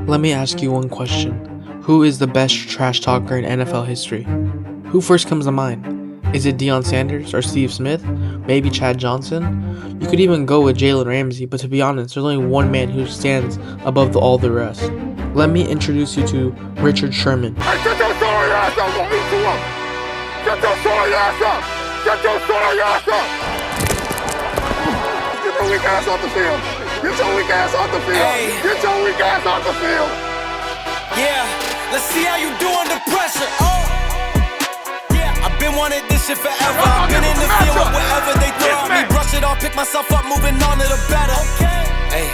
Let me ask you one question. Who is the best trash talker in NFL history? Who first comes to mind? Is it Deion Sanders or Steve Smith? Maybe Chad Johnson? You could even go with Jalen Ramsey, but to be honest, there's only one man who stands above all the rest. Let me introduce you to Richard Sherman. Hey, get your sorry ass up! Don't eat you up! Get your sorry ass up! Get your sorry ass up! Get your weak ass off the field! Get your weak ass off the field! Hey. Get your weak ass off the field! Yeah, let's see how you do under pressure. Oh, yeah, I've been wanting this shit forever. I've been in the field with whatever they throw at me. Brush it off, pick myself up, moving on to the better. Hey,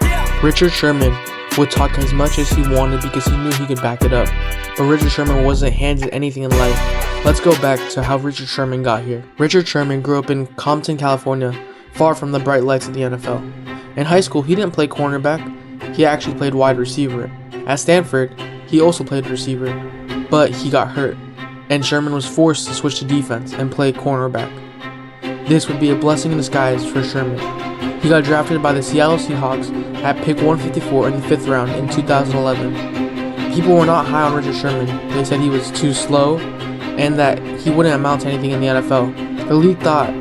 yeah. Richard Sherman would talk as much as he wanted because he knew he could back it up. But Richard Sherman wasn't handed anything in life. Let's go back to how Richard Sherman got here. Richard Sherman grew up in Compton, California, far from the bright lights of the NFL. In high school, he didn't play cornerback, he actually played wide receiver. At Stanford, he also played receiver, but he got hurt, and Sherman was forced to switch to defense and play cornerback. This would be a blessing in disguise for Sherman. He got drafted by the Seattle Seahawks at pick 154 in the 5th round in 2011. People were not high on Richard Sherman. They said he was too slow and that he wouldn't amount to anything in the NFL. The league thought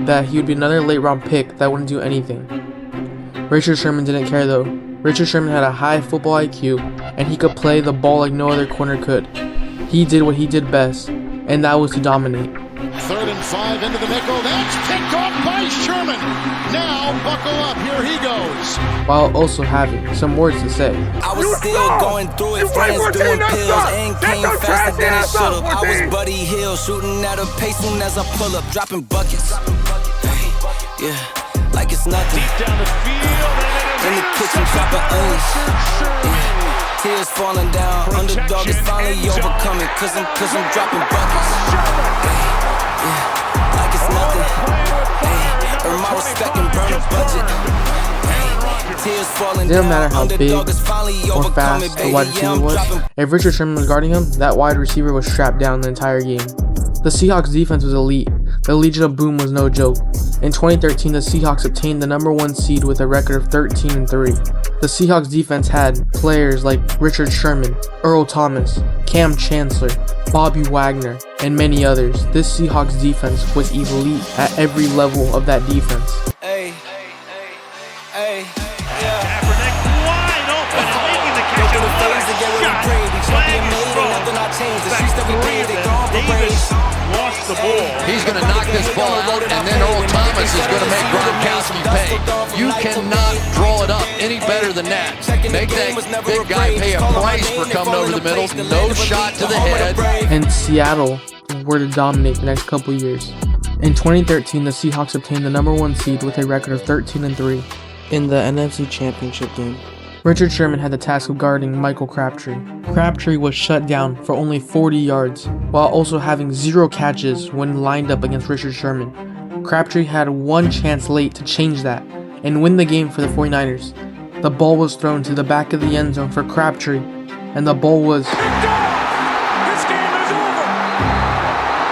that he would be another late round pick that wouldn't do anything. Richard Sherman didn't care though. Richard Sherman had a high football IQ and he could play the ball like no other corner could. He did what he did best, and that was to dominate. 3rd and 5 into the nickel. That's picked off by Sherman. Now buckle up. Here he goes. While also having some words to say. I was still going through it, friends doing pills, and came faster than it should've. I was Buddy Hill, shooting at a pace soon as I pull up, dropping buckets. Hey, yeah, like it's nothing. Deep down the field, In the kitchen, chopping onions. Yeah. Tears falling down. Underdog is finally overcoming, cause I'm dropping buckets. Hey, yeah, like it's nothing. Hey, earn my respect and burn a budget. Hey, tears falling It didn't matter down. how big or fast the wide receiver was. If Richard Sherman was guarding him, that wide receiver was strapped down the entire game. The Seahawks defense was elite. The Legion of Boom was no joke. In 2013, the Seahawks obtained the #1 seed with a record of 13-3. The Seahawks defense had players like Richard Sherman, Earl Thomas, Cam Chancellor, Bobby Wagner, and many others. This Seahawks defense was elite at every level of that defense. Hey, hey, yeah. Kaepernick wide open and making the catch. Go to the phase and get ready to pray. We try to be amazing, nothing I change. The streets that we breathe, they throw for Davis praise. lost the ball. He's going to knock this ball out, and then Earl Thomas is going to make Gronkowski pay. You cannot draw it up any better than that. Make that big guy pay a price for coming over the middle. No shot to the head. And Seattle were to dominate the next couple years. In 2013, the Seahawks obtained the #1 seed with a record of 13-3 in the NFC Championship game. Richard Sherman had the task of guarding Michael Crabtree. Crabtree was shut down for only 40 yards, while also having 0 catches when lined up against Richard Sherman. Crabtree had one chance late to change that and win the game for the 49ers. The ball was thrown to the back of the end zone for Crabtree, and the ball was This game is over.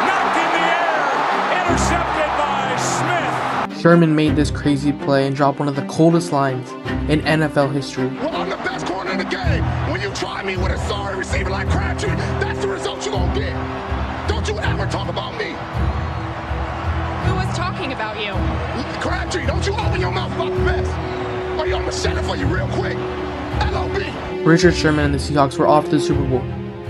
Knocked in the air. Intercepted by Smith. Sherman made this crazy play and dropped one of the coldest lines in NFL history. Well, I'm the best corner in the game. When you try me with a sorry receiver like Crabtree, that's the result you're gonna get. Don't you ever talk about me. Who was talking about you? Crabtree, don't you open your mouth about the best. Or I'm gonna shut it for you real quick. LOB. Richard Sherman and the Seahawks were off to the Super Bowl,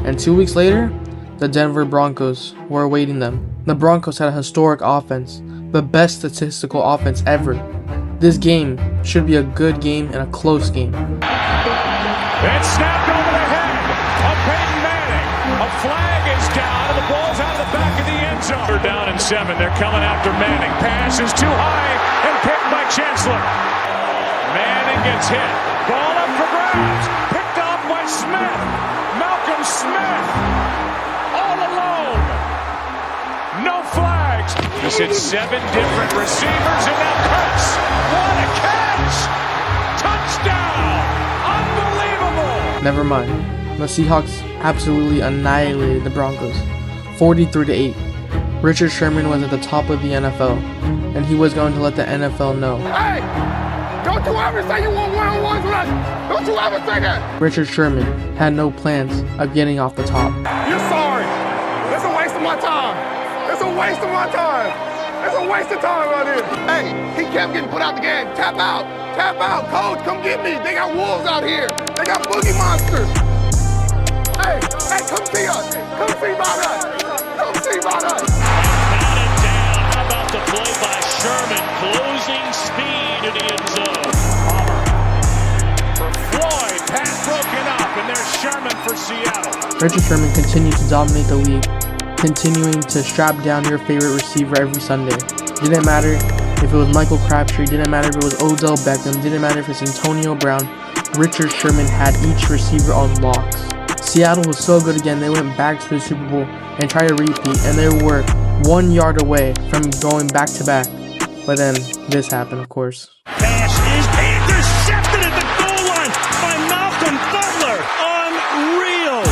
and 2 weeks later, the Denver Broncos were awaiting them. The Broncos had a historic offense, the best statistical offense ever. This game should be a good game and a close game. It's snapped over the head of Peyton Manning. A flag is down, and the ball's out of the back of the end zone. They're down in 7. They're coming after Manning. Pass is too high and picked by Chancellor. Manning gets hit. Ball up for grabs. Picked off by Smith. Malcolm Smith. All alone. No flags. He's hit 7 different receivers and now cuts. What a catch! Touchdown! Unbelievable! Never mind. The Seahawks absolutely annihilated the Broncos, 43-8. Richard Sherman was at the top of the NFL, and he was going to let the NFL know. Hey! Don't you ever say you want one-on-ones with us. Don't you ever say that. Richard Sherman had no plans of getting off the top. You're sorry. It's a waste of my time. It's a waste of my time. It's a waste of time out here. Hey, he kept getting put out the game. Tap out. Tap out. Coach, come get me. They got wolves out here. They got boogie monsters. Hey, come see us. Come see about us. Come see about us. Batted down. How about the play by Sherman? Closing speed in the end zone. For Floyd. Pass broken up. And there's Sherman for Seattle. Richard Sherman continued to dominate the league, continuing to strap down your favorite receiver every Sunday. Didn't matter if it was Michael Crabtree, didn't matter if it was Odell Beckham, didn't matter if it's Antonio Brown, Richard Sherman had each receiver on locks. Seattle was so good again, they went back to the Super Bowl and tried to repeat, and they were 1 yard away from going back to back. But then this happened, of course. Pass is intercepted at the goal line by Malcolm Butler. Unreal.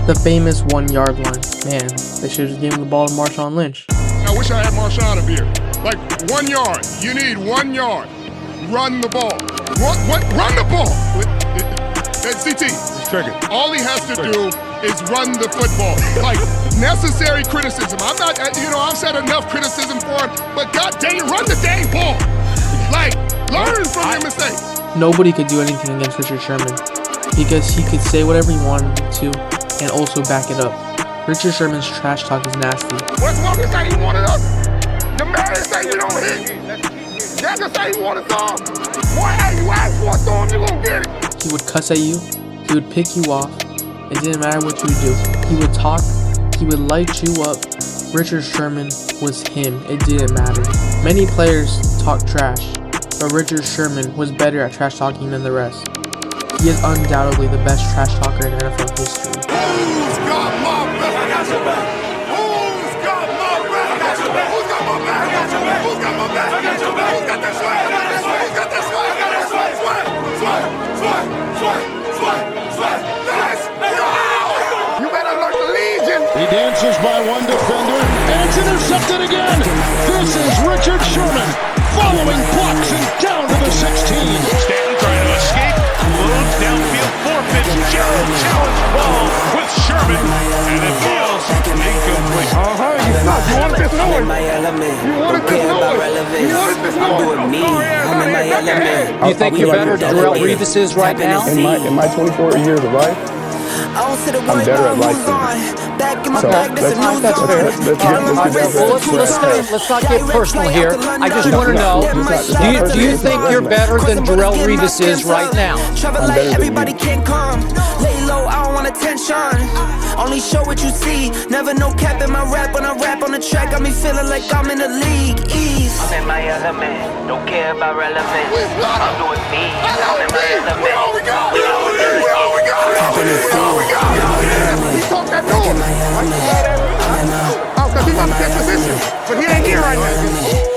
The famous 1 yard line. Man, they should have just given the ball to Marshawn Lynch. I wish I had Marshawn up here. Like 1 yard. You need 1 yard. Run the ball. Run the ball. CT. It's triggered. All he has to do is run the football. Like necessary criticism. I'm not, I've said enough criticism for him, but God dang it, run the dang ball. Like, learn from your mistakes. Nobody could do anything against Richard Sherman because he could say whatever he wanted to and also back it up. Richard Sherman's trash talk is nasty. Wes Walker say he wanted us. The man say we don't hit. Jagger say he wanted some. Boy, hey, you ask for some, you gonna get it. He would cuss at you, he would pick you off, it didn't matter what you would do. He would talk, he would light you up. Richard Sherman was him, it didn't matter. Many players talk trash, but Richard Sherman was better at trash talking than the rest. He is undoubtedly the best trash talker in NFL history. Who's got my back? I got your back. Who's got my back? I got your back. Who's got my back? I got your back. Who's got my back? I got your back. Who's got that swag? I got that swag. Who's got that swag? I got that swag. Swag. Let's go. You better learn the Legion. He dances by one defender, and it's intercepted again. This is Richard Sherman following blocks and down to the 16. Stanton trying to escape. Loads downfield, forfeits. Gerald challenge ball with Sherman, and it feels incomplete. You wanted this noise. You wanted this noise. You wanted this noise. You think you're better than Darrelle Revis is right now? In my 24 years of life, I'm better at life than you. So That's fair. Let's not get personal here. I just want to know, do you think you're better than Darrelle Revis is right now? I'm better than you. Lay low, I don't want attention. Only show what you see. Never no cap in my rap. When I rap on the track, got me feeling like I'm in the league. Ease. I'm in my element. Don't care about relevance. I'm doing me. I'm in my element. We all we got. We all we got. He talked that noise. Oh, because he's on the 10th position. But he ain't here right now.